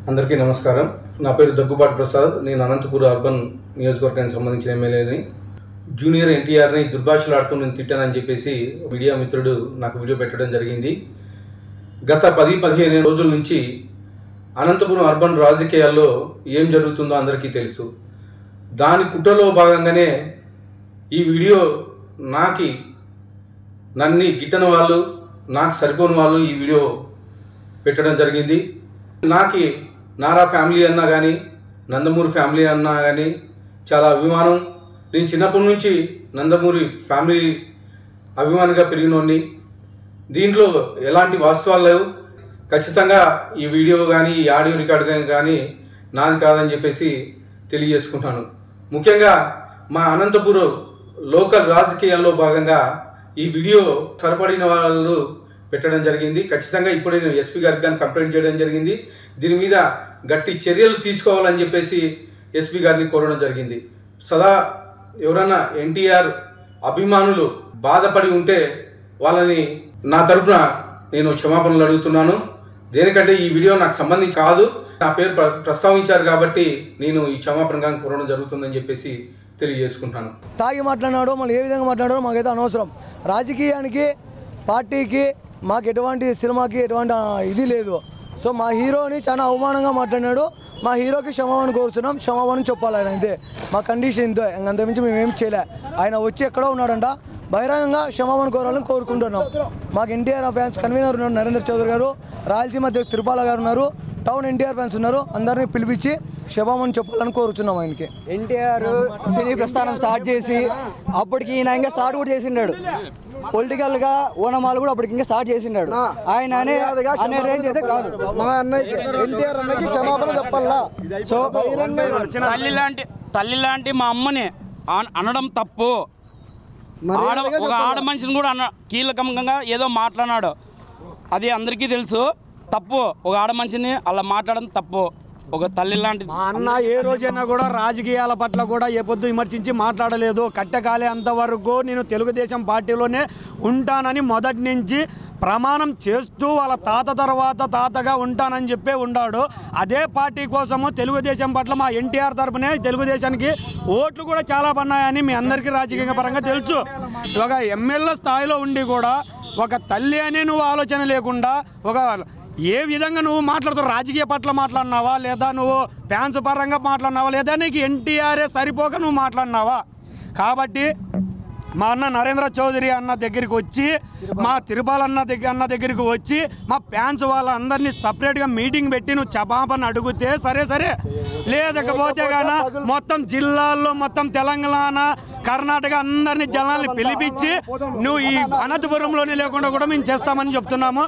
అందరికీ నమస్కారం. నా పేరు దగ్గుబాటి ప్రసాద్. నేను అనంతపురం అర్బన్ నియోజకవర్గానికి సంబంధించిన ఎమ్మెల్యేని. జూనియర్ ఎన్టీఆర్ని దుర్భాషలాడుతూ నేను తిట్టానని చెప్పేసి మీడియా మిత్రుడు నాకు వీడియో పెట్టడం జరిగింది. గత 10-15 రోజుల నుంచి అనంతపురం అర్బన్ రాజకీయాల్లో ఏం జరుగుతుందో అందరికీ తెలుసు. దాని కుట్రలో భాగంగానే ఈ వీడియో నన్ను గిట్టని వాళ్ళు, నాకు సరిపోని వాళ్ళు ఈ వీడియో పెట్టడం జరిగింది. నారా ఫ్యామిలీ అన్నా కానీ, నందమూరి ఫ్యామిలీ అన్నా కానీ చాలా అభిమానం. నేను చిన్నప్పటి నుంచి నందమూరి ఫ్యామిలీ అభిమానిగా పెరిగినోడిని. దీంట్లో ఎలాంటి వాస్తవాలు లేవు. ఖచ్చితంగా ఈ వీడియో కానీ, ఈ ఆడియో రికార్డు కానీ నాది కాదని చెప్పేసి తెలియజేసుకుంటాను. ముఖ్యంగా మా అనంతపురం లోకల్ రాజకీయాల్లో భాగంగా ఈ వీడియో సరిపడిన వాళ్ళు పెట్టడం జరిగింది. ఖచ్చితంగా ఇప్పుడు నేను ఎస్పీ గారికి కానీ కంప్లైంట్ చేయడం జరిగింది. దీని మీద గట్టి చర్యలు తీసుకోవాలని చెప్పేసి ఎస్పీ గారిని కోరడం జరిగింది. సదా ఎవరైనా ఎన్టీఆర్ అభిమానులు బాధపడి ఉంటే వాళ్ళని నా తరఫున నేను క్షమాపణలు అడుగుతున్నాను. దేనికంటే ఈ వీడియో నాకు సంబంధించి కాదు, నా పేరు ప్రస్తావించారు కాబట్టి నేను ఈ క్షమాపణగా కోరడం జరుగుతుందని చెప్పేసి తెలియజేసుకుంటాను. తాగి మాట్లాడినాడో మళ్ళీ ఏ విధంగా మాట్లాడాడో మాకైతే అనవసరం. రాజకీయానికి, పార్టీకి, మాకు ఎటువంటి సినిమాకి ఎటువంటి ఇది లేదు. సో మా హీరోని చాలా అవమానంగా మాట్లాడినాడు. మా హీరోకి క్షమాపణ కోరుతున్నాం. క్షమాపణ చెప్పాలి ఆయన. అంతే మా కండిషన్ ఇంతే. అంతమించి మేమేం చేయలే. ఆయన వచ్చి ఎక్కడో ఉన్నాడంట, బహిరంగంగా క్షమాపణ కోరాలని కోరుకుంటున్నాం. మాకు ఎన్టీఆర్ ఫ్యాన్స్ కన్వీనర్ ఉన్నారు నరేంద్ర చౌదరి గారు, రాయలసీమ తిరుపాల గారు ఉన్నారు, టౌన్ ఎన్టీఆర్ ఫ్యాన్స్ ఉన్నారు. అందరినీ పిలిపించి క్షమాపణ చెప్పాలని కోరుచున్నాం. ఆయనకి ఎన్టీఆర్ సినీ ప్రస్థానం స్టార్ట్ చేసి అప్పటికి ఈయన ఇంకా స్టార్ట్ కూడా చేసిండాడు. పొలిటికల్ గా ఓనమాలు కూడా అప్పటికి ఇంకా స్టార్ట్ చేసిండాడు. ఆయన అనే రేంజ్ అయితే కాదు. మా అన్నయ్య ఎన్టీఆర్ అన్నకి క్షమాపణ చెప్పాలా. సో తల్లి లాంటి మా అమ్మని అనడం తప్పు. ఒక ఆడ మనిషిని కూడా కీలకంగా ఏదో మాట్లాడాడు, అది అందరికీ తెలుసు. తప్పు. ఒక ఆడ మనిషిని అలా మాట్లాడడం తప్పు. ఒక తల్లి లాంటి మా అన్న ఏ రోజైనా కూడా రాజకీయాల పట్ల కూడా ఏ పొద్దు విమర్శించి మాట్లాడలేదు. కట్టెకాలే అంతవరకు నేను తెలుగుదేశం పార్టీలోనే ఉంటానని మొదటి నుంచి ప్రమాణం చేస్తూ వాళ్ళ తాతగా ఉంటానని చెప్పే ఉన్నాడు. అదే పార్టీ కోసము తెలుగుదేశం పట్ల మా ఎన్టీఆర్ తరపునే తెలుగుదేశానికి ఓట్లు కూడా చాలా పన్నాయని మీ అందరికీ రాజకీయ పరంగా తెలుసు. ఒక ఎమ్మెల్యే స్థాయిలో ఉండి కూడా ఒక తల్లి అనే నువ్వు ఆలోచన లేకుండా ఒక ఏ విధంగా నువ్వు మాట్లాడుతావు? రాజకీయ పట్ల మాట్లాడినావా, లేదా నువ్వు ఫ్యాన్స్ పరంగా మాట్లాడినావా, లేదా నీకు ఎన్టీఆర్ఏ సరిపోక నువ్వు మాట్లాడినావా? కాబట్టి మా అన్న నరేంద్ర చౌదరి అన్న దగ్గరికి వచ్చి, మా తిరుపాల అన్న దగ్గరికి వచ్చి, మా ఫ్యాన్స్ వాళ్ళందరినీ సపరేట్గా మీటింగ్ పెట్టి నువ్వు క్షమాపణ అడిగితే సరే, లేకపోతే కానీ మొత్తం జిల్లాల్లో, మొత్తం తెలంగాణ, కర్ణాటక అందరినీ జనాల్ని పిలిపించి నువ్వు ఈ అనంతపురంలోనే లేకుండా కూడా మేము చేస్తామని చెప్తున్నాము.